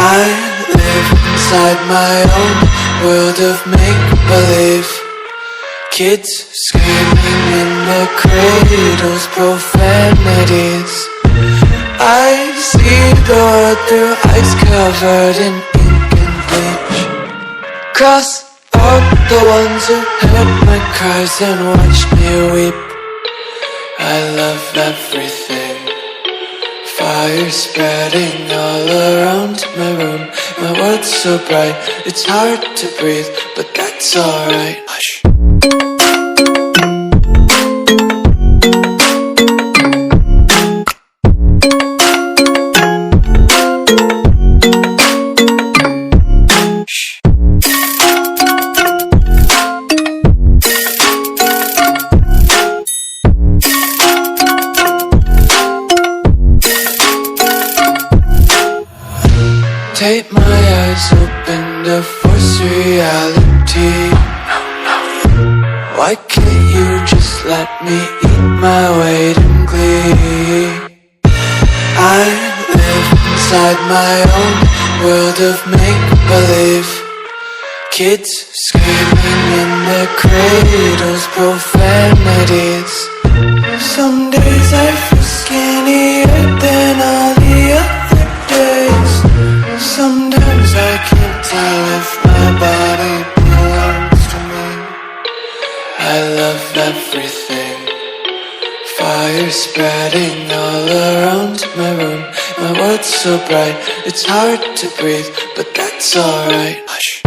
I live inside my own world of make-believe. Kids screaming in their cradles, profanities. I see the world through eyes covered in ink and bleach. Cross out the ones who heard my cries and watched me weep. I love everything. Fire spreading all around my room. My world's so bright, it's hard to breathe, but that's alright. Hush. Tape my eyes open to force reality. Why can't you just let me eat my weight in glee? I live inside my own world of make-believe. Kids screaming in their cradles, profanities. Some days I feel skinnier than all the other days. Sometimes I can't tell if my body belongs to me. I love everything. Fire spreading all around my room. My world's so bright, it's hard to breathe, but that's alright. Hush.